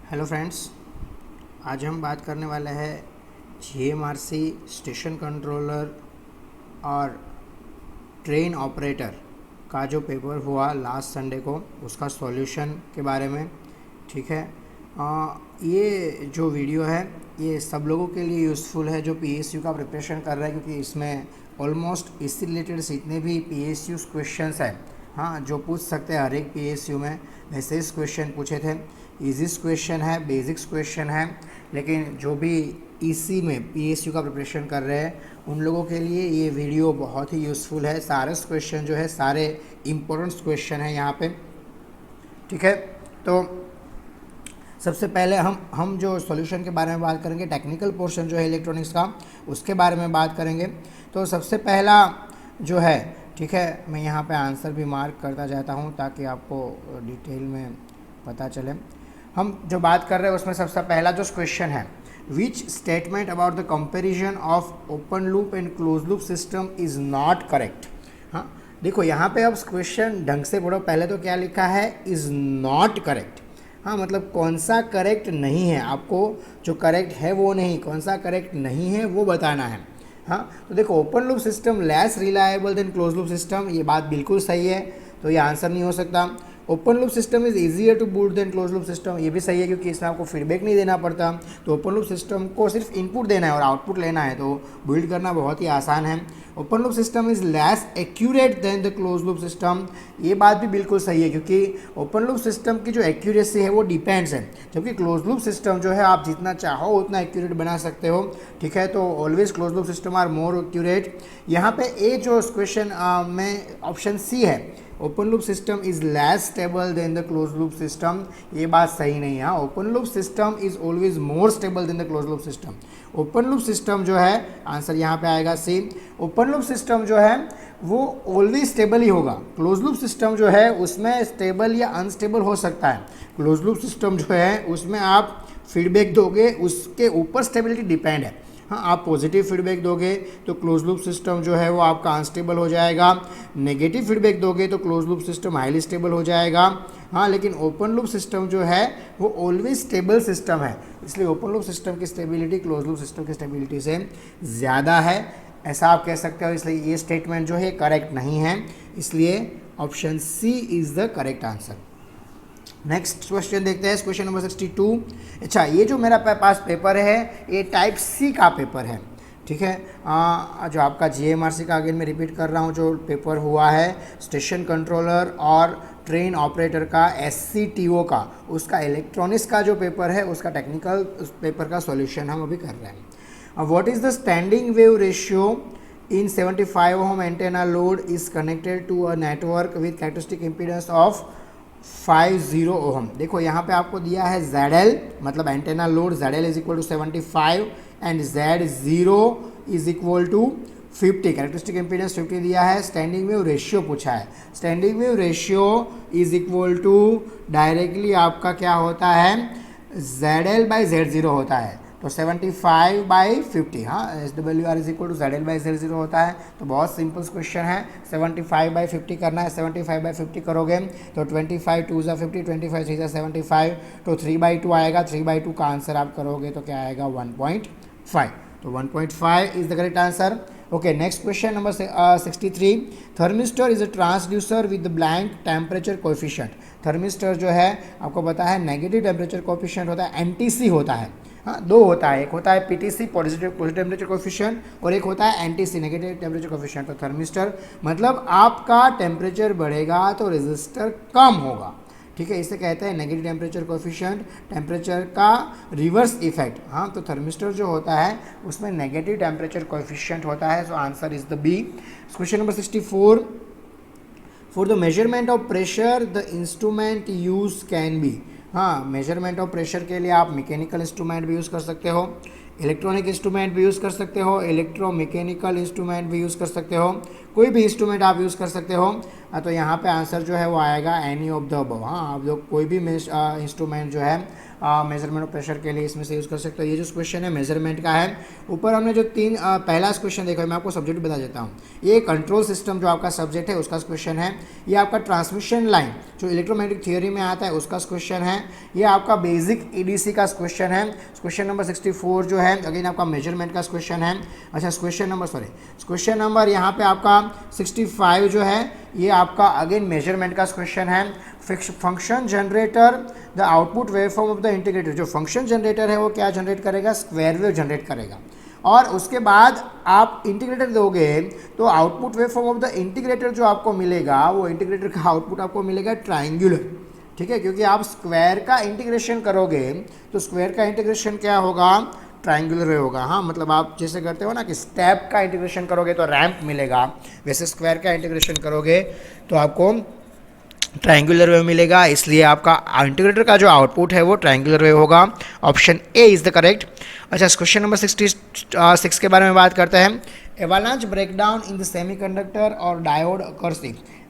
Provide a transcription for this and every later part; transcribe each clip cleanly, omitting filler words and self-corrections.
Hello friends, आज हम बात करने वाले हैं जीएमआरसी स्टेशन कंट्रोलर और ट्रेन ऑपरेटर का जो पेपर हुआ लास्ट संडे को, उसका सॉल्यूशन के बारे में। ठीक है, ये जो वीडियो है ये सब लोगों के लिए यूज़फुल है जो पीएसयू का प्रिपरेशन कर रहे हैं, क्योंकि इसमें ऑलमोस्ट इससे रिलेटेड जितने भी पीएसयू क्वेश्चंस हैं, हाँ, जो पूछ सकते हैं हर एक पीएसयू में, वैसे इस क्वेश्चन पूछे थे। इजीस क्वेश्चन है, बेसिक्स क्वेश्चन है, लेकिन जो भी इसी में पीएसयू का प्रिपरेशन कर रहे हैं उन लोगों के लिए ये वीडियो बहुत ही यूज़फुल है। सारे क्वेश्चन जो है सारे इम्पोर्टेंट क्वेश्चन है यहाँ पे। ठीक है, तो सबसे पहले हम जो सॉल्यूशन के बारे में बात करेंगे, टेक्निकल पोर्शन जो है इलेक्ट्रॉनिक्स का उसके बारे में बात करेंगे। तो सबसे पहला जो है, ठीक है, मैं यहाँ पे आंसर भी मार्क करता जाता हूँ ताकि आपको डिटेल में पता चले। हम जो बात कर रहे हैं उसमें सबसे पहला जो क्वेश्चन है, which statement about the comparison of open loop and close loop system is not correct. हाँ, देखो यहाँ पे अब क्वेश्चन ढंग से पढ़ो। पहले तो क्या लिखा है, इज़ नॉट करेक्ट। हाँ, मतलब कौन सा करेक्ट नहीं है, आपको जो करेक्ट है वो नहीं, कौन सा करेक्ट नहीं है वो बताना है। हाँ, तो देखो open loop system less reliable then close loop system, ये बात बिल्कुल सही है, तो ये आंसर नहीं हो सकता। Open loop system is easier to boot than close loop system, ये भी सही है, क्योंकि इसमें आपको फीडबैक नहीं देना पड़ता। तो ओपन लूप सिस्टम को सिर्फ इनपुट देना है और आउटपुट लेना है, तो बिल्ड करना बहुत ही आसान है। Open loop system is less accurate then the close loop system, ये बात भी बिल्कुल सही है, क्योंकि ओपन लूप सिस्टम की जो एक्यूरेसी है वो डिपेंड्स है, जबकि क्लोज लूप सिस्टम जो है आप जितना चाहो उतना एक्यूरेट बना सकते हो। ठीक है, तो always close loop system are more accurate. यहाँ पे ए जो क्वेश्चन में ऑप्शन सी है, open loop system is less stable than the close loop system, ये बात सही नहीं है। Open loop system is always more stable than the close loop system. Open loop system जो है, आंसर यहाँ पे आएगा सी। ओपन लूप सिस्टम जो है वो ऑलवेज स्टेबल ही होगा। क्लोज लूप सिस्टम जो है उसमें स्टेबल या अनस्टेबल हो सकता है। क्लोज लूप सिस्टम जो है उसमें आप फीडबैक दोगे, उसके ऊपर स्टेबिलिटी डिपेंड है। हाँ, आप पॉजिटिव फीडबैक दोगे तो क्लोज लूप सिस्टम जो है वो आपका अनस्टेबल हो जाएगा, नेगेटिव फीडबैक दोगे तो close loop system highly stable हो जाएगा। हाँ, लेकिन ओपन लूप सिस्टम जो है वो ऑलवेज स्टेबल सिस्टम है, इसलिए ओपन लूप सिस्टम की स्टेबिलिटी क्लोज लूप सिस्टम की स्टेबिलिटी से ज़्यादा है, ऐसा आप कह सकते हो। इसलिए ये स्टेटमेंट जो है करेक्ट नहीं है, इसलिए option C is the correct answer. Next question देखते हैं, क्वेश्चन नंबर 62। अच्छा, ये जो मेरा पास पेपर है ये टाइप सी का पेपर है। ठीक है, जो आपका जीएमआरसी का अगेन मैं रिपीट कर रहा हूँ, जो पेपर हुआ है स्टेशन कंट्रोलर और ट्रेन ऑपरेटर का एससीटीओ का, उसका इलेक्ट्रॉनिक्स का जो पेपर है उसका टेक्निकल पेपर का सॉल्यूशन हम अभी कर रहे हैं। What is the standing wave ratio in 75 ohm antenna load is connected to a network with characteristic impedance of 50 ohm. देखो यहाँ पे आपको दिया है ZL, मतलब antenna load ZL is equal to 75 and Z0 is equal to 50, characteristic impedance 50 दिया है। Standing wave ratio पूछा है, standing wave ratio is equal to directly आपका क्या होता है, ZL बाई Z0 होता है, तो 75 बाई 50, हाँ, SWR is equal to ZL by Z0 होता है। तो बहुत सिंपल क्वेश्चन है, 75 बाई 50 करना है। 75 बाई 50 करोगे तो 25 2 ज़ा 50, 25 3 ज़ा 75, तो 3/2 आएगा। 3/2 का आंसर आप करोगे तो क्या आएगा, 1.5, तो 1.5 is the correct answer. Okay, next question number 63। Thermistor is a transducer with blank temperature coefficient. Thermistor जो है आपको पता है नेगेटिव टेम्परेचर कोएफिशिएंट होता है, एनटीसी होता है। हाँ, दो होता है, एक होता है पीटीसी पॉजिटिव टेम्परेचर कोएफिशिएंट और एक होता है एनटीसी नेगेटिव टेम्परेचर कोएफिशिएंट। तो थर्मिस्टर मतलब आपका टेम्परेचर बढ़ेगा तो रेजिस्टर कम होगा। ठीक है, इसे कहते हैं नेगेटिव टेम्परेचर कोएफिशिएंट, टेम्परेचर का रिवर्स इफेक्ट। हाँ, तो थर्मिस्टर जो होता है उसमें नेगेटिव टेम्परेचर कोएफिशिएंट होता है, so answer is the B. Question number 64। For the measurement of pressure the instrument use can be. हाँ, मेजरमेंट ऑफ प्रेशर के लिए आप मैकेनिकल इंस्ट्रूमेंट भी यूज़ कर सकते हो, इलेक्ट्रॉनिक इंस्ट्रूमेंट भी यूज़ कर सकते हो, इलेक्ट्रोमैकेनिकल इंस्ट्रूमेंट भी यूज़ कर सकते हो, कोई भी इंस्ट्रूमेंट आप यूज़ कर सकते हो। तो यहाँ पे आंसर जो है वो आएगा एनी ऑफ द अबव। हाँ, आप लोग कोई भी इंस्ट्रूमेंट जो है मेजरमेंट ऑफ प्रेशर के लिए इसमें से यूज़ कर सकते हो। ये जो क्वेश्चन है मेजरमेंट का है। ऊपर हमने जो पहला क्वेश्चन देखा है, मैं आपको सब्जेक्ट बता देता हूँ। ये कंट्रोल सिस्टम जो आपका सब्जेक्ट है उसका क्वेश्चन है। ये आपका ट्रांसमिशन लाइन जो इलेक्ट्रोमैग्नेटिक थियोरी में आता है उसका क्वेश्चन है। ये आपका बेसिक ईडीसी का क्वेश्चन है। क्वेश्चन नंबर 64 जो है अगेन आपका मेजरमेंट का क्वेश्चन है। अच्छा, क्वेश्चन नंबर यहाँ पे आपका 65 जो है ये आपका अगेन मेजरमेंट का क्वेश्चन है। Function generator the output waveform of the integrator. जो फंक्शन जनरेटर है वो क्या जनरेट करेगा? स्क्वायर वेव जनरेट करेगा। और उसके बाद आप इंटीग्रेटर दोगे तो output waveform of the integrator जो आपको मिलेगा वो इंटीग्रेटर का आउटपुट आपको मिलेगा ट्रायंगुलर। ठीक है, क्योंकि आप स्क्वायर का इंटीग्रेशन करोगे तो स्क्वायर का इंटीग्रेशन क्या होगा? ट्रायंगुलर वे होगा। हाँ, मतलब आप जैसे करते हो ना कि स्टेप का इंटीग्रेशन करोगे तो रैंप मिलेगा, वैसे स्क्वायर का इंटीग्रेशन करोगे तो आपको ट्रायंगुलर वेव मिलेगा। इसलिए आपका इंटीग्रेटर का जो आउटपुट है वो ट्रायंगुलर वेव होगा। Option A is the correct. अच्छा, क्वेश्चन नंबर 66 के बारे में बात करते हैं। एवालांच ब्रेकडाउन इन द सेमीकंडक्टर और डायोड अकर्स।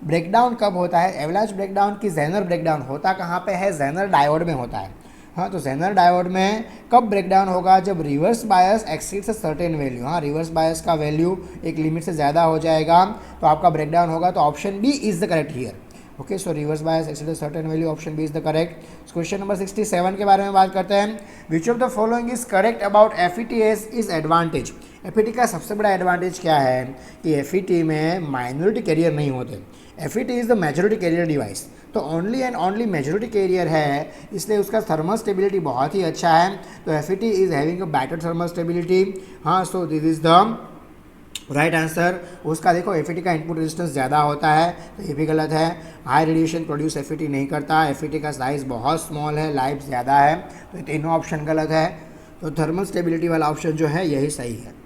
ब्रेकडाउन कब होता है? एवालांच ब्रेकडाउन की जेनर ब्रेकडाउन होता कहाँ पे है? जेनर डायोड में होता है। हाँ, तो जेनर डायोड में कब ब्रेकडाउन होगा? जब reverse bias exceeds a certain value. हाँ, रिवर्स बायस का वैल्यू एक लिमिट से ज़्यादा हो जाएगा तो आपका ब्रेकडाउन होगा। तो option B is the correct here. Okay, so reverse bias exceed certain value, option B is the correct. Question number 67 के बारे में बात करते हैं। Which of the following is correct about FETs is advantage. FET का सबसे बड़ा advantage क्या है कि एफईटी में माइनॉरिटी कैरियर नहीं होते। FET is the majority carrier device, तो only and only majority carrier है, इसलिए उसका थर्मल स्टेबिलिटी बहुत ही अच्छा है। तो FET is having a better thermal stability. हाँ, so this is the right answer. उसका देखो एफईटी का इनपुट रेजिस्टेंस ज़्यादा होता है तो ये भी गलत है। हाई रेडिएशन प्रोड्यूस एफईटी नहीं करता, एफईटी का साइज़ बहुत स्मॉल है, लाइफ ज़्यादा है, तो तीनों ऑप्शन गलत है। तो थर्मल स्टेबिलिटी वाला ऑप्शन जो है यही सही है।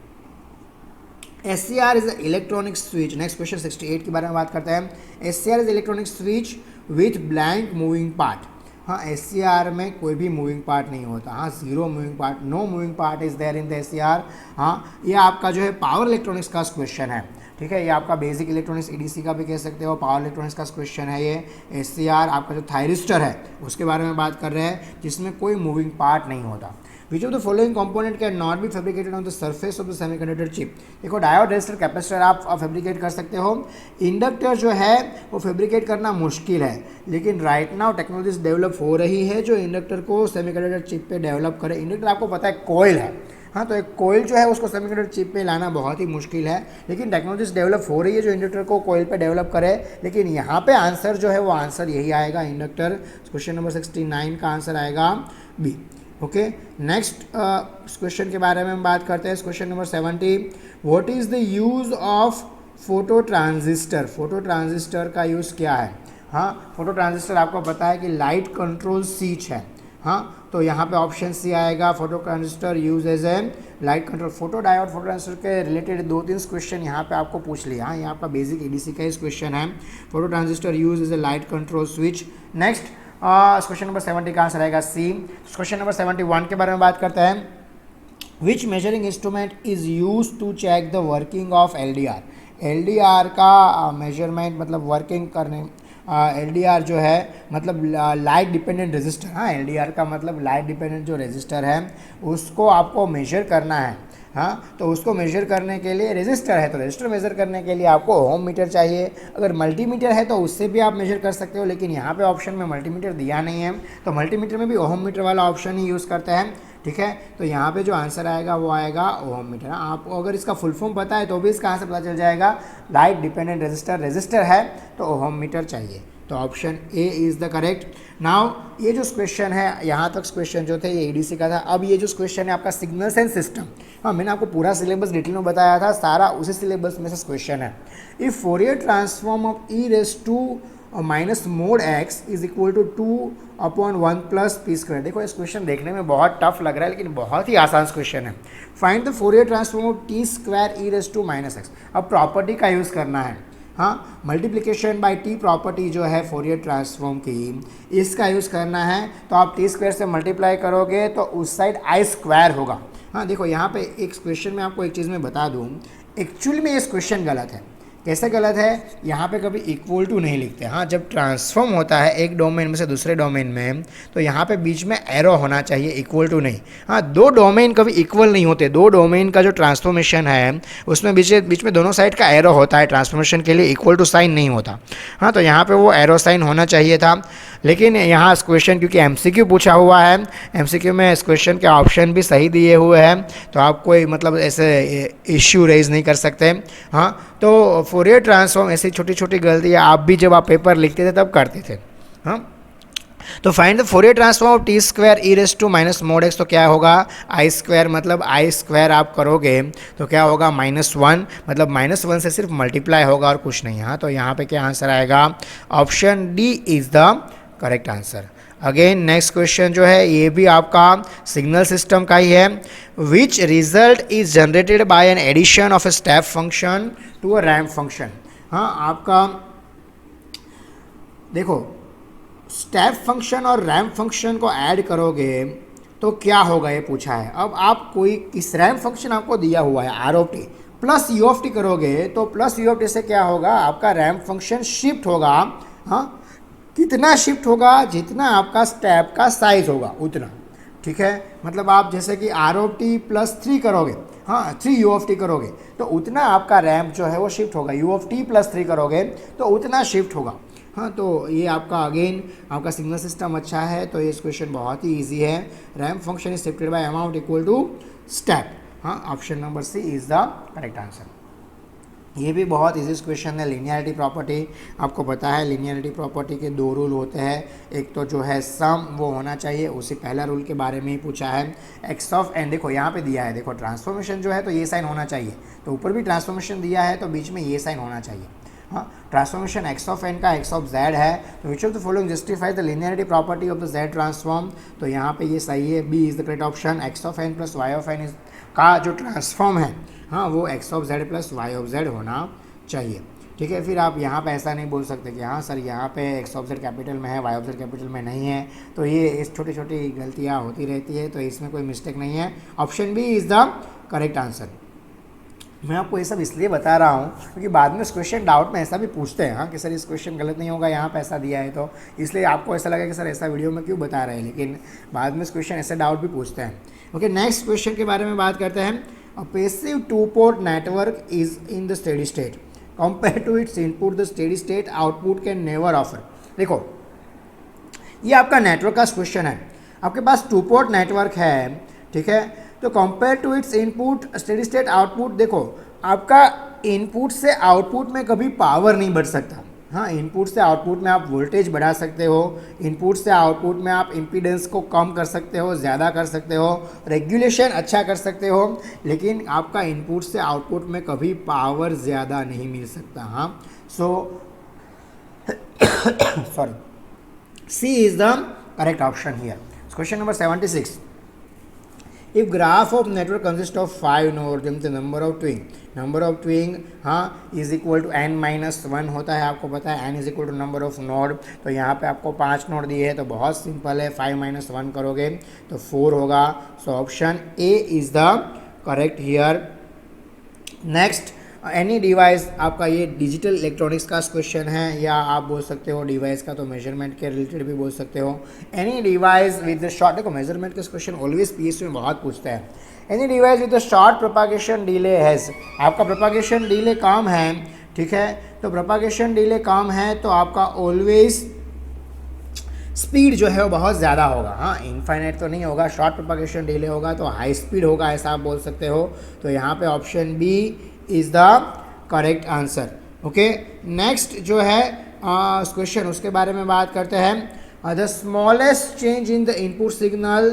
SCR is electronic switch. Next question 68 के बारे में बात करते हैं। SCR is electronic switch with blank moving part. हाँ, SCR में कोई भी मूविंग पार्ट नहीं होता। हाँ, zero moving part, no moving part is there in the SCR। हाँ, ये आपका जो है पावर इलेक्ट्रॉनिक्स का क्वेश्चन है। ठीक है, ये आपका बेसिक इलेक्ट्रॉनिक्स EDC का भी कह सकते हो, पावर इलेक्ट्रॉनिक्स का क्वेश्चन है ये। SCR आपका जो थायरिस्टर है उसके बारे में बात कर रहे हैं जिसमें कोई मूविंग पार्ट नहीं होता। विच of the following component can not be fabricated on the surface of the semiconductor chip. देखो, डायोड, रेजिस्टर, कैपेसिटर आप फैब्रिकेट कर सकते हो। इंडक्टर जो है वो फैब्रिकेट करना मुश्किल है, लेकिन राइट नाउ टेक्नोलॉजीज डेवलप हो रही है जो इंडक्टर को सेमीकंडक्टर चिप पे डेवलप करे। इंडक्टर आपको पता है कोयल है। हाँ, तो एक कोयल जो है उसको सेमीकंडक्टर चिप पे लाना बहुत ही मुश्किल है, लेकिन टेक्नोलॉजीज डेवलप हो रही है जो इंडक्टर को कोयल पे डेवलप करे। लेकिन यहाँ पे आंसर जो है वो आंसर यही आएगा, इंडक्टर। क्वेश्चन नंबर 69 का आंसर आएगा बी। ओके, नेक्स्ट क्वेश्चन के बारे में हम बात करते हैं। Question number 70। What is the use of photo transistor. Photo transistor का यूज़ क्या है? हाँ, फोटो ट्रांजिस्टर आपको पता है कि लाइट कंट्रोल स्विच है। हाँ, तो यहाँ पे ऑप्शन सी आएगा, photo transistor use as a light control. Photo diode, photo transistor के रिलेटेड 2-3 क्वेश्चन यहाँ पे आपको पूछ लिया। हाँ, यहाँ पर बेसिक EDC का इस क्वेश्चन है। Photo transistor use as a light control switch. Next question number 70 का आंसर आएगा सी। क्वेश्चन नंबर 71 के बारे में बात करते हैं। Which measuring instrument is use to check the working of LDR। LDR का मेजरमेंट मतलब वर्किंग करने, LDR जो है मतलब लाइट डिपेंडेंट रेजिस्टर। हाँ, LDR का मतलब लाइट डिपेंडेंट जो रेजिस्टर है उसको आपको मेजर करना है। हाँ, तो उसको मेजर करने के लिए रेजिस्टर है, तो रेजिस्टर मेजर करने के लिए आपको ओम मीटर चाहिए। अगर मल्टीमीटर है तो उससे भी आप मेजर कर सकते हो, लेकिन यहाँ पे ऑप्शन में मल्टीमीटर दिया नहीं है, तो मल्टीमीटर में भी ओम मीटर वाला ऑप्शन ही यूज़ करते हैं। ठीक है, तो यहाँ पे जो आंसर आएगा वो आएगा ओम मीटर। आपको अगर इसका फुल फॉर्म पता है तो भी इसका आंसर पता चल जाएगा। लाइट डिपेंडेंट रेजिस्टर है तो ओम मीटर चाहिए, तो option A is the correct. Now ये जो क्वेश्चन है, यहाँ तक क्वेश्चन जो थे ये EDC का था। अब ये जो क्वेश्चन है आपका सिग्नल्स एंड सिस्टम। हाँ, मैंने आपको पूरा सिलेबस डिटेल में बताया था, सारा उसी सिलेबस में से क्वेश्चन है। If Fourier transform of e⁻⁻ mode x is equal to 2/1 + p²। देखो, इस क्वेश्चन देखने में बहुत टफ लग रहा है लेकिन बहुत ही आसान क्वेश्चन है। Find the Fourier transform of t² e⁻x। अब प्रॉपर्टी का यूज़ करना है। हाँ, मल्टीप्लिकेशन बाय टी प्रॉपर्टी जो है फोरियर ट्रांसफॉर्म की, इसका यूज़ करना है। तो आप t² से मल्टीप्लाई करोगे तो उस साइड i² होगा। हाँ, देखो यहाँ पे एक क्वेश्चन में आपको एक चीज़ मैं बता दूँ, एक्चुअली में इस क्वेश्चन गलत है। कैसे गलत है, यहाँ पे कभी इक्वल टू नहीं लिखते। हाँ, जब ट्रांसफॉर्म होता है एक डोमेन में से दूसरे डोमेन में, तो यहाँ पे बीच में एरो होना चाहिए, इक्वल टू नहीं। हाँ, दो डोमेन कभी इक्वल नहीं होते, दो डोमेन का जो ट्रांसफॉर्मेशन है उसमें बीच में दोनों साइड का एरो होता है, ट्रांसफॉर्मेशन के लिए इक्वल टू साइन नहीं होता। हाँ, तो यहाँ पे वो एरो साइन होना चाहिए था। लेकिन यहाँ इस क्वेश्चन क्योंकि एमसीक्यू पूछा हुआ है, एमसीक्यू में इस क्वेश्चन के ऑप्शन भी सही दिए हुए हैं, तो आप कोई मतलब ऐसे इश्यू रेज नहीं कर सकते। हाँ, तो फोरियर ट्रांसफॉर्म ऐसी छोटी छोटी गलतियाँ आप भी जब आप पेपर लिखते थे तब करते थे। हाँ, तो find the Fourier transform of T square E raise to minus mode X, तो क्या होगा, आई स्क्वायर मतलब आई स्क्वायर आप करोगे तो क्या होगा -1, मतलब -1 से सिर्फ मल्टीप्लाई होगा और कुछ नहीं। हाँ, तो यहाँ पे क्या आंसर आएगा, option D is the correct answer. Again next question जो है ये भी आपका सिग्नल सिस्टम का ही है। Which result is generated by an addition of a step function to a ramp function. हाँ, आपका देखो स्टेप फंक्शन और रैंप फंक्शन को ऐड करोगे तो क्या होगा ये पूछा है। अब आप कोई इस रैंप फंक्शन आपको दिया हुआ है R of T plus U of T करोगे तो प्लस यू ऑफ टी से क्या होगा, आपका रैंप फंक्शन शिफ्ट होगा। हाँ, कितना शिफ्ट होगा, जितना आपका स्टेप का साइज होगा उतना। ठीक है, मतलब आप जैसे कि आर ऑफ टी प्लस 3 करोगे, हाँ 3 यू ऑफ टी करोगे तो उतना आपका रैंप जो है वो शिफ्ट होगा। यू ऑफ टी प्लस 3 करोगे तो उतना शिफ्ट होगा। हाँ, तो ये आपका अगेन आपका सिग्नल सिस्टम अच्छा है, तो ये क्वेश्चन बहुत ही इजी है। Ramp function is shifted by amount equal to step. हाँ, option number C is the correct answer. ये भी बहुत इजी क्वेश्चन है। लीनियरिटी प्रॉपर्टी आपको पता है, लीनियरिटी प्रॉपर्टी के दो रूल होते हैं, एक तो जो है सम वो होना चाहिए, उसी पहला रूल के बारे में ही पूछा है। एक्स ऑफ एन देखो यहाँ पे दिया है, देखो ट्रांसफॉर्मेशन जो है तो ये साइन होना चाहिए, तो ऊपर भी ट्रांसफॉर्मेशन दिया है तो बीच में ये साइन होना चाहिए। हाँ, ट्रांसफॉर्मेशन एक्स ऑफ एन का एक्स ऑफ जेड है, तो which of the following justify the linearity property of the Z transform, तो यहाँ पे ये सही है, B is the correct option. X of N plus Y of N का जो ट्रांसफॉर्म है, हाँ वो X of Z plus Y of Z होना चाहिए। ठीक है, फिर आप यहाँ पे ऐसा नहीं बोल सकते कि हाँ सर यहाँ पे एक्स ऑफ जेड कैपिटल में है, वाई ऑफ जेड कैपिटल में नहीं है, तो ये इस छोटी छोटी गलतियाँ होती रहती है, तो इसमें कोई मिस्टेक नहीं है। Option B is the correct answer. मैं आपको ये सब इसलिए बता रहा हूँ क्योंकि बाद में इस क्वेश्चन डाउट में ऐसा भी पूछते हैं, हाँ कि सर इस क्वेश्चन गलत नहीं होगा, यहाँ पे ऐसा दिया है, तो इसलिए आपको ऐसा लगा कि सर ऐसा वीडियो में क्यों बता रहे हैं, लेकिन बाद में इस क्वेश्चन ऐसे डाउट भी पूछते हैं। ओके, नेक्स्ट क्वेश्चन के बारे में बात करते हैं। A passive two port network is in the steady state compare to its input, the steady state output can never offer. देखो ये आपका नेटवर्क का क्वेश्चन है, आपके पास टू पोर्ट नेटवर्क है, ठीक है, तो compare to its input steady state output, देखो आपका इनपुट से आउटपुट में कभी पावर नहीं बढ़ सकता। हाँ, इनपुट से आउटपुट में आप वोल्टेज बढ़ा सकते हो, इनपुट से आउटपुट में आप इम्पीडेंस को कम कर सकते हो, ज़्यादा कर सकते हो, रेगुलेशन अच्छा कर सकते हो, लेकिन आपका इनपुट से आउटपुट में कभी पावर ज़्यादा नहीं मिल सकता। हाँ, so sorry, C is the correct option here. Question number 76। If graph of network consists of 5 nodes, then the number of twin हाँ is equal to n minus 1 होता है, आपको पता है n is equal to number of node, तो यहाँ पे आपको 5 नोड दिए हैं, तो बहुत सिंपल है, 5 माइनस 1 करोगे तो 4 होगा। So option A is the correct here. Next, any device, आपका ये डिजिटल इलेक्ट्रॉनिक्स का क्वेश्चन है, या आप बोल सकते हो डिवाइस का तो मेजरमेंट के रिलेटेड भी बोल सकते हो। Any device with the short, देखो मेजरमेंट का क्वेश्चन ऑलवेज पीएसयू में बहुत पूछता है। Any device with the short propagation delay has, आपका प्रोपागेशन डिले कम है, ठीक है, तो प्रोपागेशन डिले कम है तो आपका ऑलवेज स्पीड जो है वो बहुत ज़्यादा होगा। हाँ, इनफाइनाइट तो नहीं होगा, शॉर्ट प्रोपागेशन डिले होगा तो हाई स्पीड होगा, ऐसा आप बोल सकते हो। तो यहाँ पे option B is the correct answer. Okay, next जो है क्वेश्चन उसके बारे में बात करते हैं। The smallest change in the input signal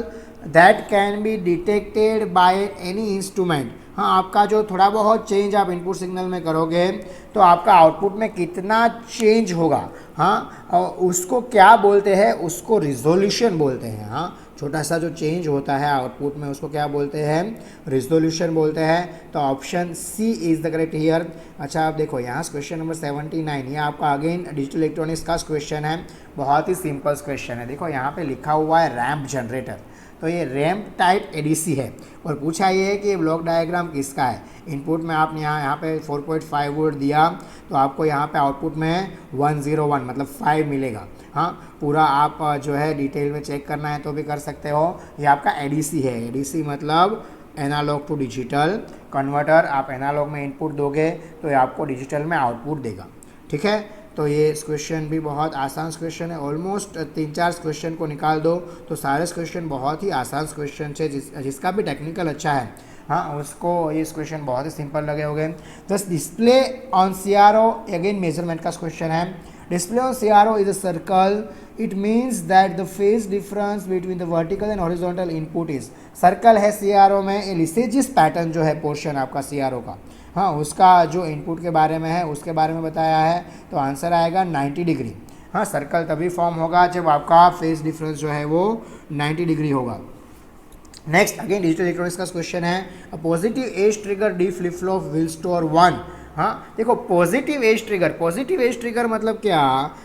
that can be detected by any instrument, हाँ आपका जो थोड़ा बहुत चेंज आप इनपुट सिग्नल में करोगे तो आपका आउटपुट में कितना चेंज होगा, हाँ और उसको क्या बोलते हैं, उसको रिजोल्यूशन बोलते हैं। हाँ, छोटा सा जो चेंज होता है आउटपुट में उसको क्या बोलते हैं, रिजोल्यूशन बोलते हैं। तो option C is the correct here. अच्छा, आप देखो यहाँ क्वेश्चन नंबर 79, ये आपका अगेन डिजिटल इलेक्ट्रॉनिक्स का क्वेश्चन है, बहुत ही सिंपल क्वेश्चन है। देखो यहाँ पे लिखा हुआ है रैंप जनरेटर, तो ये रैम्प टाइप एडीसी है। और पूछा ये है कि ब्लॉक डायग्राम किसका है। इनपुट में आपने यहाँ पे 4.5 वोल्ट दिया तो आपको यहाँ पे आउटपुट में 101 मतलब 5 मिलेगा। हाँ, पूरा आप जो है डिटेल में चेक करना है तो भी कर सकते हो। ये आपका एडीसी है। एडीसी मतलब एनालॉग टू डिजिटल कन्वर्टर। आप एनालॉग में इनपुट दोगे तो ये आपको डिजिटल में आउटपुट देगा। ठीक है, तो ये क्वेश्चन भी बहुत आसान क्वेश्चन है। ऑलमोस्ट 3-4 क्वेश्चन को निकाल दो तो सारे क्वेश्चन बहुत ही आसान क्वेश्चन है। जिसका भी टेक्निकल अच्छा है, हाँ, उसको ये क्वेश्चन बहुत ही सिंपल लगे होंगे। Just display on CRO again measurement का क्वेश्चन है। Display on CRO is a circle, it means that the phase difference between the vertical and horizontal input is. Circle है CRO में, लिसेजिस पैटर्न जो है portion आपका CRO का, हाँ, उसका जो इनपुट के बारे में है उसके बारे में बताया है। तो आंसर आएगा 90 डिग्री। हाँ, सर्कल तभी फॉर्म होगा जब आपका फेज डिफरेंस जो है वो 90 डिग्री होगा। नेक्स्ट अगेन डिजिटल इलेक्ट्रॉनिक्स का क्वेश्चन है। A positive edge trigger D flip flop will store 1। हाँ, देखो पॉजिटिव एज ट्रिगर मतलब क्या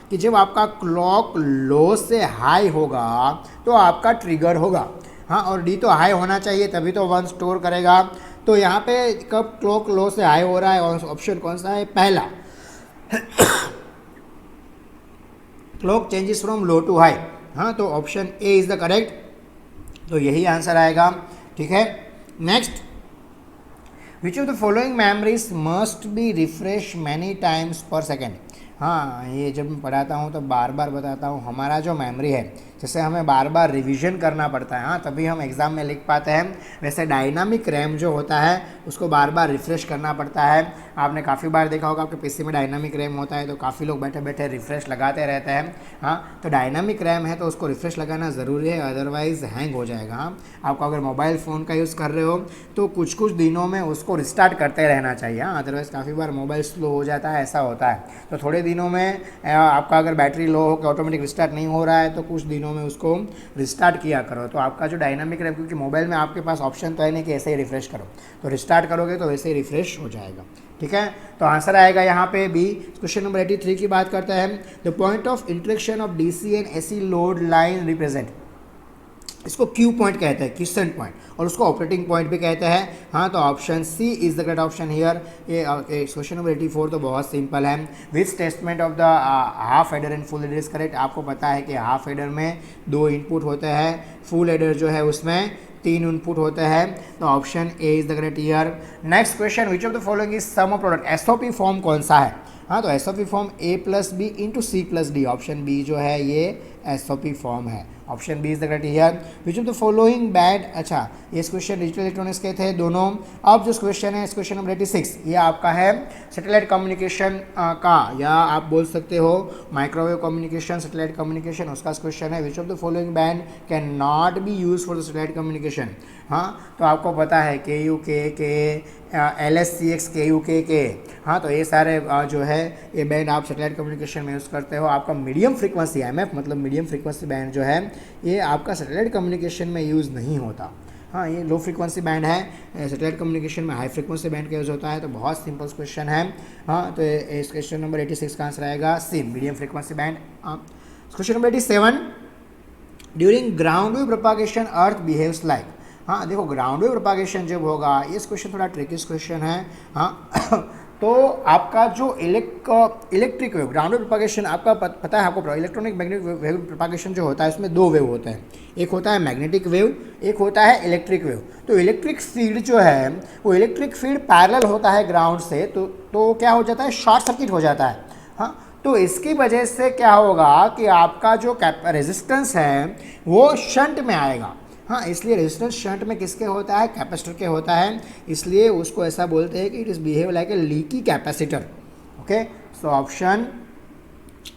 कि जब आपका क्लॉक लो से हाई होगा तो आपका ट्रिगर होगा। हाँ, और डी तो हाई होना चाहिए तभी तो 1 स्टोर करेगा। तो यहाँ पे कब क्लॉक लो से हाई हो रहा है, और ऑप्शन कौन सा है, पहला। Clock changes from low to high. हाँ, तो option A is the correct, तो यही आंसर आएगा। ठीक है, next, which of the following memories must be refresh many times per second. हाँ, ये जब मैं पढ़ाता हूँ तो बार बार बताता हूँ, हमारा जो मेमोरी है जैसे हमें बार बार रिवीजन करना पड़ता है, हाँ, तभी हम एग्ज़ाम में लिख पाते हैं। वैसे डायनामिक रैम जो होता है उसको बार बार रिफ़्रेश करना पड़ता है। आपने काफ़ी बार देखा होगा आपके पीसी में डायनामिक रैम होता है तो काफ़ी लोग बैठे बैठे रिफ़्रेश लगाते रहते हैं। हाँ, तो डायनामिक रैम है तो उसको रिफ़्रेश लगाना ज़रूरी है, अदरवाइज़ हैंग हो जाएगा। हाँ, आपको अगर मोबाइल फ़ोन का यूज़ कर रहे हो तो कुछ कुछ दिनों में उसको रिस्टार्ट करते रहना चाहिए। हाँ, अदरवाइज़ काफ़ी बार मोबाइल स्लो हो जाता है, ऐसा होता है। तो थोड़े दिनों में आपका अगर बैटरी लो हो के ऑटोमेटिक रिस्टार्ट नहीं हो रहा है तो कुछ दिनों में उसको रिस्टार्ट किया करो। तो आपका जो डायनामिक रैम, क्योंकि मोबाइल में आपके पास ऑप्शन तो है नहीं कि ऐसे ही रिफ्रेश करो, तो रिस्टार्ट करोगे तो वैसे ही रिफ्रेश हो जाएगा। ठीक है, तो आंसर आएगा यहाँ पे बी। क्वेश्चन नंबर 83 की बात करते हैं। The point of interaction of DC and AC load line represent. इसको क्यू पॉइंट कहते हैं, क्विसेंट पॉइंट, और उसको ऑपरेटिंग पॉइंट भी कहते हैं। हाँ, तो option C is the correct option here. ये क्वेश्चन नंबर 84 तो बहुत सिंपल है। Which statement of the half adder and full adder is correct. आपको पता है कि हाफ एडर में 2 इनपुट होते हैं, फुल एडर जो है उसमें 3 इनपुट होते हैं। तो option A is the correct here. Next question, which of the following is sum of product. SOP form कौन सा है। हाँ, तो SOP form A+B into C+D। Option B जो है ये SOP फॉर्म है। Option B is the correct here. Which of the following band. अच्छा, ये क्वेश्चन डिजिटल इलेक्ट्रॉनिक्स के थे दोनों। अब जो क्वेश्चन है क्वेश्चन नंबर 86, ये आपका है सैटेलाइट कम्युनिकेशन का, या आप बोल सकते हो माइक्रोवेव कम्युनिकेशन, सैटेलाइट कम्युनिकेशन, उसका क्वेश्चन है। Which of the following band can not be use for the satellite communication. हाँ, तो आपको पता है KUK, LSCX, KUK। हाँ, तो ये सारे जो है ये बैंड आप सैटेलाइट कम्युनिकेशन में यूज़ करते हो। आपका मीडियम फ्रीक्वेंसी MF मतलब मीडियम फ्रीक्वेंसी बैंड जो है ये आपका सैटेलाइट कम्युनिकेशन में यूज़ नहीं होता। हाँ, ये लो फ्रीक्वेंसी बैंड है, सैटेलाइट कम्युनिकेशन में हाई फ्रीक्वेंसी बैंड का यूज़ होता है। तो बहुत सिंपल क्वेश्चन है। हाँ, तो इस क्वेश्चन नंबर 86 का आंसर आएगा C, medium frequency band. Question number 87, during ground wave propagation earth behaves like. हाँ, देखो ग्राउंड वेव प्रोपागेशन जब होगा, ये क्वेश्चन थोड़ा ट्रिकी क्वेश्चन है। हाँ, तो आपका जो electric wave, ground wave propagation आपका पता है आपको, इलेक्ट्रॉनिक मैग्नेटिक वेव प्रोपागेशन जो होता है उसमें 2 वेव होते हैं। एक होता है मैग्नेटिक वेव, एक होता है इलेक्ट्रिक वेव। तो इलेक्ट्रिक फील्ड जो है वो इलेक्ट्रिक फील्ड पैरेलल होता है ग्राउंड से, तो क्या हो जाता है, शॉर्ट सर्किट हो जाता है। हाँ, तो इसकी वजह से क्या होगा कि आपका जो रेजिस्टेंस है वो शंट में आएगा। हाँ, इसलिए रेजिस्टेंस शंट में किसके होता है, कैपेसिटर के होता है, इसलिए उसको ऐसा बोलते हैं कि it is behave like a leaky capacitor. Okay, so option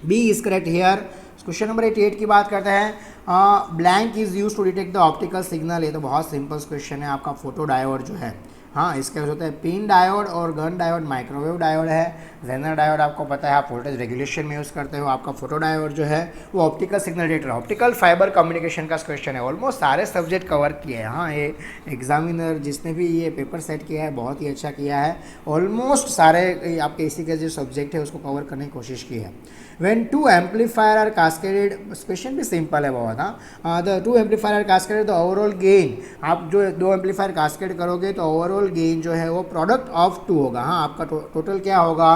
B is correct here. Question number 88 की बात करते हैं। Blank is use to detect the optical signal. ये तो बहुत सिंपल क्वेश्चन है। आपका फोटो डायोड जो है, हाँ, इसके होता है पिन डायोड और गन डायोड, माइक्रोवेव डायोड है। जेनर डायोड आपको पता है, आप वोल्टेज रेगुलेशन में यूज़ करते हो। आपका फोटो डायोड जो है वो optical signal detector, optical fibre communication का क्वेश्चन है। ऑलमोस्ट सारे सब्जेक्ट कवर किए हैं। हाँ, ये एग्जामिनर जिसने भी ये पेपर सेट किया है बहुत ही अच्छा किया है। ऑलमोस्ट सारे आपके इसी के जो सब्जेक्ट है उसको कवर करने की कोशिश की है। When two amplifier are cascaded, question भी सिंपल है बहुत, हाँ, the two amplifier are cascaded the overall gain, आप जो दो एम्पलीफायर कास्केड करोगे तो ओवरऑल गेन जो है वो प्रोडक्ट ऑफ टू होगा, हाँ, आपका टोटल क्या होगा,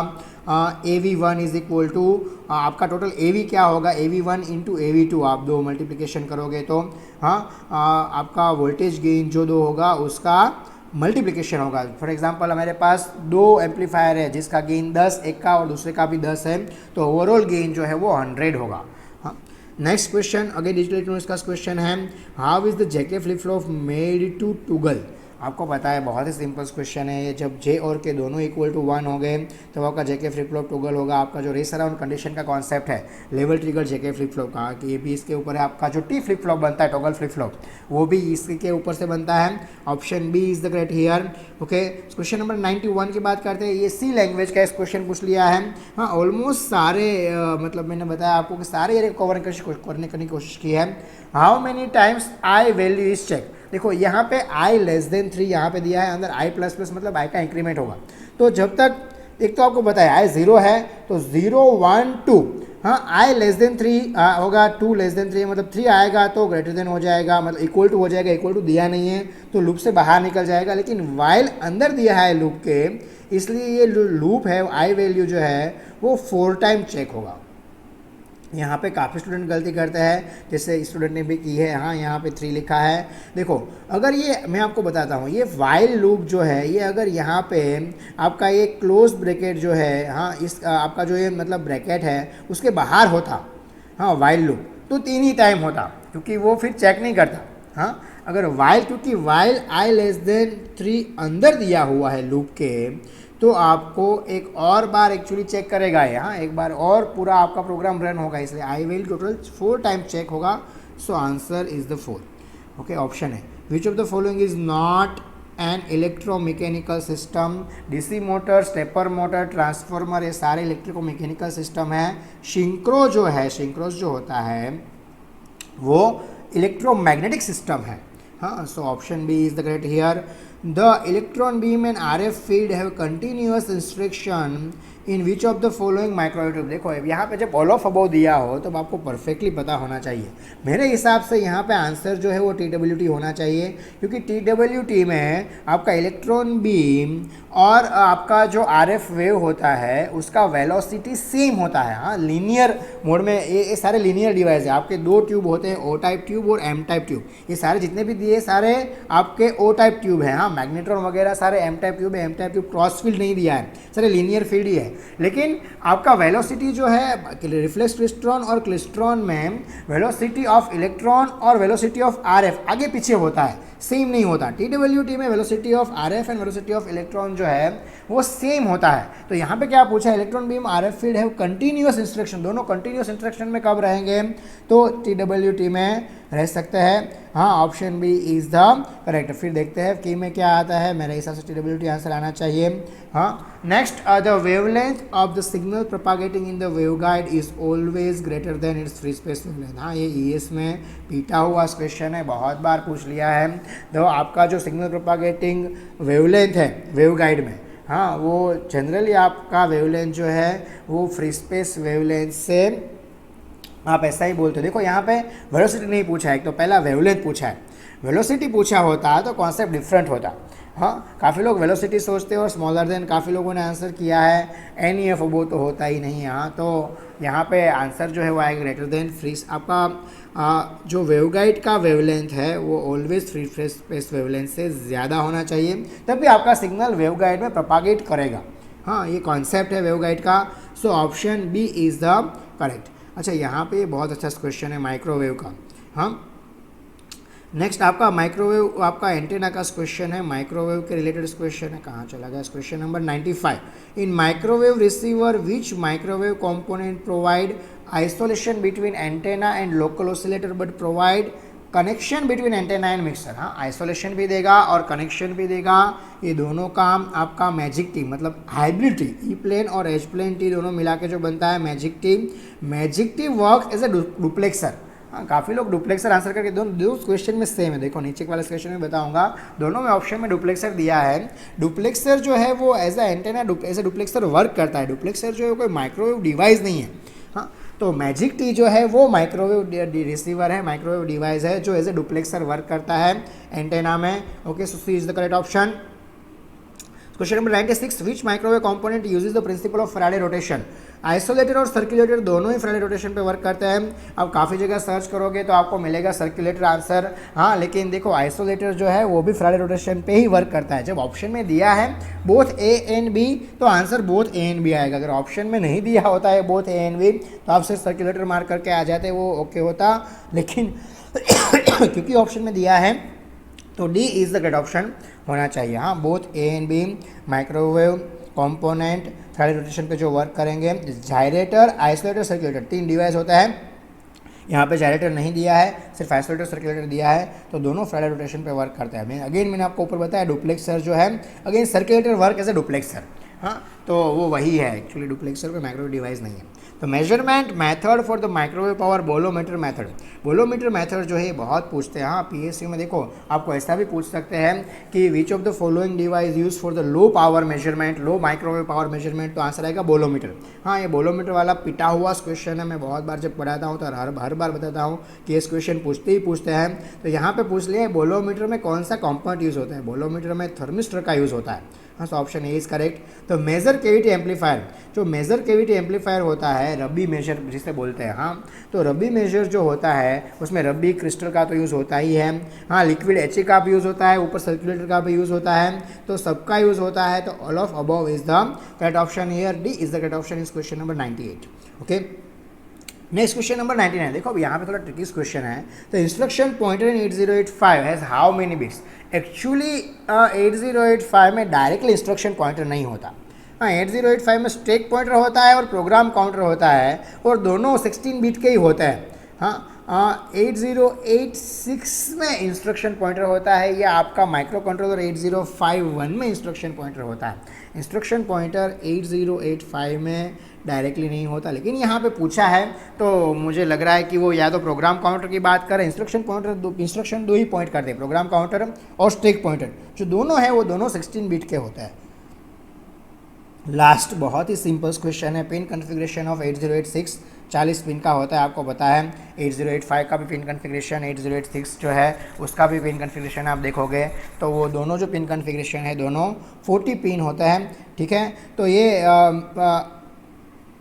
AV1 इज इक्वल टू, आपका टोटल AV क्या होगा, AV1 इंटू AV2, आप दो मल्टीप्लिकेशन करोगे तो, हाँ, आपका वोल्टेज गेन जो दो होगा उसका मल्टीप्लिकेशन होगा। फॉर एग्जांपल हमारे पास दो एम्पलीफायर है जिसका गेन 10, एक का और दूसरे का भी 10 है, तो ओवरऑल गेन जो है वो 100 होगा। हाँ, next question again digital electronics का क्वेश्चन है, how is the JK flip flop made to toggle. आपको पता है बहुत ही सिंपल क्वेश्चन है ये, जब जे और के दोनों इक्वल टू 1 हो गए तो आपका जेके फ्लिप फ्लॉप टॉगल होगा। आपका जो रेस अराउंड कंडीशन का कॉन्सेप्ट है लेवल ट्रिगर जेके फ्लिप फ्लॉप का, कि ये भी इसके ऊपर है। आपका जो टी फ्लिप फ्लॉप बनता है टॉगल फ्लिप फ्लॉप, वो भी इसके ऊपर से बनता है। Option B is the correct here. Okay, question number 91 की बात करते हैं। ये सी लैंग्वेज का इस क्वेश्चन पूछ लिया है। हाँ, ऑलमोस्ट सारे मतलब मैंने बताया आपको कि सारे एरिया कवर करने की कोशिश की है। How many times I value is check. देखो यहाँ पे i लेस देन 3 यहाँ पे दिया है, अंदर i प्लस प्लस मतलब i का इंक्रीमेंट होगा। तो जब तक, एक तो आपको पता है i 0 है तो 0 1 2, हाँ, i लेस देन 3 होगा, 2 लेस देन 3 मतलब 3 आएगा तो ग्रेटर देन हो जाएगा, मतलब इक्वल टू हो जाएगा। इक्वल टू दिया नहीं है तो लूप से बाहर निकल जाएगा, लेकिन वाइल अंदर दिया है लूप के, इसलिए ये लूप है i वैल्यू जो है वो 4 टाइम चेक होगा। यहाँ पे काफ़ी स्टूडेंट गलती करते हैं, जैसे स्टूडेंट ने भी की है। हाँ, यहाँ पे 3 लिखा है। देखो, अगर ये मैं आपको बताता हूँ, ये वाइल लूप जो है ये अगर यहाँ पे आपका ये क्लोज ब्रैकेट जो है, हाँ, इस आपका जो ये मतलब ब्रैकेट है उसके बाहर होता, हाँ, वाइल लूप, तो 3 ही टाइम होता, क्योंकि वो फिर चेक नहीं करता। हाँ, अगर वाइल, क्योंकि वाइल i लेस देन 3 अंदर दिया हुआ है लूप के, तो आपको एक और बार एक्चुअली चेक करेगा ये, हाँ, एक बार और पूरा आपका प्रोग्राम रन होगा, इसलिए I will total 4 time check होगा। So answer is the 4। Okay, option है which of the following is not an electromechanical system. DC motor, stepper motor, transformer, ये सारे इलेक्ट्रिको-मैकेनिकल सिस्टम है। सिंक्रो जो है, सिंक्रोस जो होता है वो इलेक्ट्रोमैग्नेटिक सिस्टम है। हाँ, so option B is the correct here. The electron beam and RF field have continuous instruction in which of the following microwave tube। देखो यहाँ पे जब ऑल ऑफ अबव दिया हो तो आपको परफेक्टली पता होना चाहिए। मेरे हिसाब से यहाँ पे आंसर जो है वो TWT होना चाहिए, क्योंकि TWT में आपका इलेक्ट्रॉन बीम और आपका जो RF वेव होता है उसका वेलोसिटी सेम होता है। हाँ, लीनियर मोड में ये सारे लीनियर डिवाइस है। आपके 2 ट्यूब होते हैं, O टाइप ट्यूब और M टाइप ट्यूब। ये सारे जितने भी दिए सारे आपके O टाइप ट्यूब हैं। हाँ, मैग्नेट्रॉन वगैरह सारे M टाइप ट्यूब है। M type tube cross field नहीं दिया है, सारे लीनियर फील्ड ही है। लेकिन आपका वेलोसिटी जो है रिफ्लेक्स क्लिस्ट्रॉन और क्लिस्ट्रॉन में वेलोसिटी ऑफ इलेक्ट्रॉन और वेलोसिटी ऑफ RF आगे पीछे होता है, सेम नहीं होता। TWT में velocity of RF and velocity of electron जो है वो सेम होता है। तो यहाँ पे क्या पूछा है, इलेक्ट्रॉन बीम RF फील्ड है कंटिन्यूअस इंस्ट्रक्शन, दोनों कंटिन्यूअस इंस्ट्रक्शन में कब रहेंगे, तो TWT में रह सकते हैं। हाँ, option B is the correct. फिर देखते हैं की में क्या आता है। मेरे हिसाब से TWT आंसर आना चाहिए। हाँ, next, the wavelength of the signal propagating in the waveguide is always greater than its free space wavelength. हाँ, ये ES में पीटा हुआ क्वेश्चन है, बहुत बार पूछ लिया है। तो आपका जो सिग्नल प्रोपागेटिंग वेवलेंथ है वेवगाइड में, हाँ, वो जनरली आपका वेवलेंथ जो है वो फ्री स्पेस वेवलेंथ से आप ऐसा ही बोलते हो। देखो यहाँ पे वेलोसिटी नहीं पूछा है, एक तो पहला वेवलेंथ पूछा है। वेलोसिटी पूछा होता तो कॉन्सेप्ट डिफरेंट होता। हाँ, काफ़ी लोग वेलोसिटी सोचते हैं और स्मॉलर देन, काफ़ी लोगों ने आंसर किया है NEF, वो तो होता ही नहीं यहाँ। तो यहाँ पे आंसर जो है वो आएगा ग्रेटर देन फ्री। आपका जो वेवगाइड का वेवलेंथ है वो ऑलवेज फ्री स्पेस वेवलेंथ से ज़्यादा होना चाहिए, तभी आपका सिग्नल वेवगाइड में प्रोपागेट करेगा। हाँ, ये कॉन्सेप्ट है वेवगाइड का। So option B is the correct. अच्छा, यहाँ पे बहुत अच्छा क्वेश्चन है माइक्रोवेव का। हाँ, नेक्स्ट आपका माइक्रोवेव, आपका एंटेना का क्वेश्चन है, माइक्रोवेव के रिलेटेड क्वेश्चन है। कहाँ चला गया question number 95। In microwave receiver which microwave component provide isolation between antenna and local oscillator but provide connection between antenna and mixer. हाँ, आइसोलेशन भी देगा और कनेक्शन भी देगा। ये दोनों काम आपका मैजिक टी, मतलब हाइब्रिड टी, ई प्लेन और एच प्लेन टी दोनों मिला के जो बनता है magic tee. Magic tee work as a duplexer. हाँ, काफ़ी लोग डुप्लेक्सर आंसर करके, दो क्वेश्चन में सेम है। देखो नीचे वाले क्वेश्चन में बताऊंगा, दोनों में ऑप्शन में डुप्लेक्सर दिया है। डुप्लेक्सर जो है वो as a antenna as a duplexer work करता है। डुप्लेक्सर जो है कोई माइक्रोवेव डिवाइस नहीं है। हाँ, तो मैजिक टी जो है वो माइक्रोवेव रिसीवर है, माइक्रोवेव डिवाइस है जो एज ए डुप्लेक्सर वर्क करता है एंटेना में। Okay, so C is the correct option. Question number 96, which microwave component uses the principle of Faraday rotation. Isolator और सर्कुलेटर दोनों ही फैराडे रोटेशन पे वर्क करते हैं। अब काफ़ी जगह सर्च करोगे तो आपको मिलेगा सर्कुलेटर आंसर, हाँ, लेकिन देखो आइसोलेटर जो है वो भी फैराडे रोटेशन पे ही वर्क करता है। जब ऑप्शन में दिया है बोथ ए एंड बी तो answer both A and B आएगा। अगर ऑप्शन में नहीं दिया होता है बोथ ए एंड बी तो आप सिर्फ सर्कुलेटर मार्क करके आ जाते, वो ओके होता, लेकिन क्योंकि ऑप्शन में दिया है तो D is the correct option होना चाहिए। हाँ, both A and B microwave component Faraday rotation पे जो वर्क करेंगे। जायरेटर, आइसोलेटर, सर्कुलेटर 3 डिवाइस होता है। यहाँ पे जायरेटर नहीं दिया है, सिर्फ आइसोलेटर सर्कुलेटर दिया है, तो दोनों फैराडे रोटेशन पे वर्क करता है। मैंने आपको ऊपर बताया डुप्लेक्सर जो है, again circulator work as a duplexer, हाँ, तो वो वही है एक्चुअली, डुप्लेक्सर कोई माइक्रोवेव डिवाइस नहीं है। तो measurement method for the microwave power bolometer method. Bolometer method जो है बहुत पूछते हैं, हाँ, पीएसयू में देखो आपको ऐसा भी पूछ सकते हैं कि विच of the following device use for the low power measurement, low microwave power measurement, तो आंसर आएगा बोलोमीटर। हाँ, ये बोलोमीटर वाला पिटा हुआ क्वेश्चन है, मैं बहुत बार जब पढ़ाता हूँ तो हर बार बताता हूँ कि इस क्वेश्चन पूछते ही पूछते हैं। तो यहाँ पे पूछ लिया बोलोमीटर में कौन सा कॉम्पोनेंट यूज़ होता है, बोलोमीटर में थर्मिस्टर का यूज़ होता है। हाँ, तो ऑप्शन ए इज करेक्ट। तो मेजर केविटी एम्पलीफायर, जो मेजर केविटी एम्पलीफायर होता है, रबी मेजर जिसे बोलते हैं, हाँ, तो रबी मेजर जो होता है उसमें रबी क्रिस्टल का तो यूज़ होता ही है, हाँ, लिक्विड एच का भी यूज़ होता है, ऊपर सर्कुलेटर का भी यूज़ होता है, तो सबका यूज़ होता है। तो all of above is the correct option here, D is the correct option is question number 98। Okay, next question number 99। देखो अब यहाँ पे थोड़ा ट्रिकी क्वेश्चन है। तो instruction pointer in 8085 has how many bits. Actually 8085 में डायरेक्टली इंस्ट्रक्शन पॉइंटर नहीं होता। हाँ, 8085 में स्टैक पॉइंटर होता है और प्रोग्राम काउंटर होता है, और दोनों 16 बिट के ही होते हैं। हाँ, 8086 में इंस्ट्रक्शन पॉइंटर होता है, या आपका माइक्रो कंट्रोलर 8051 में इंस्ट्रक्शन पॉइंटर होता है। इंस्ट्रक्शन पॉइंटर 8085 में डायरेक्टली नहीं होता, लेकिन यहाँ पे पूछा है तो मुझे लग रहा है कि वो या तो प्रोग्राम काउंटर की बात करें, इंस्ट्रक्शन पॉइंटर इंस्ट्रक्शन दो ही पॉइंट करते हैं, प्रोग्राम काउंटर और स्टैक पॉइंटर, जो दोनों है वो दोनों 16 बिट के होते हैं। लास्ट बहुत ही सिंपल क्वेश्चन है, पिन कन्फिग्रेशन ऑफ 8086 40 पिन का होता है, आपको पता है। 8085 का भी पिन कन्फिग्रेशन, 8086 जो है उसका भी पिन कन्फिग्रेशन आप देखोगे तो वो दोनों जो पिन कन्फिग्रेशन है दोनों 40 पिन होता है, ठीक है। तो ये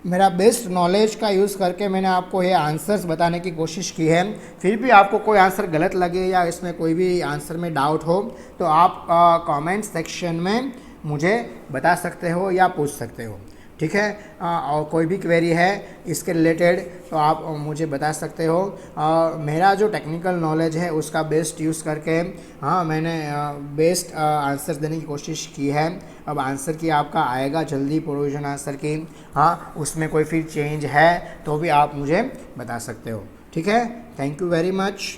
मेरा बेस्ट नॉलेज का यूज़ करके मैंने आपको ये आंसर्स बताने की कोशिश की है। फिर भी आपको कोई आंसर गलत लगे या इसमें कोई भी आंसर में डाउट हो तो आप कमेंट सेक्शन में मुझे बता सकते हो या पूछ सकते हो, ठीक है। और कोई भी क्वेरी है इसके रिलेटेड तो आप मुझे बता सकते हो। मेरा जो टेक्निकल नॉलेज है उसका बेस्ट यूज़ करके, हाँ, मैंने बेस्ट आंसर देने की कोशिश की है। अब आंसर की आपका आएगा जल्दी, प्रोविजन आंसर की, हाँ, उसमें कोई फिर चेंज है तो भी आप मुझे बता सकते हो, ठीक है। Thank you very much.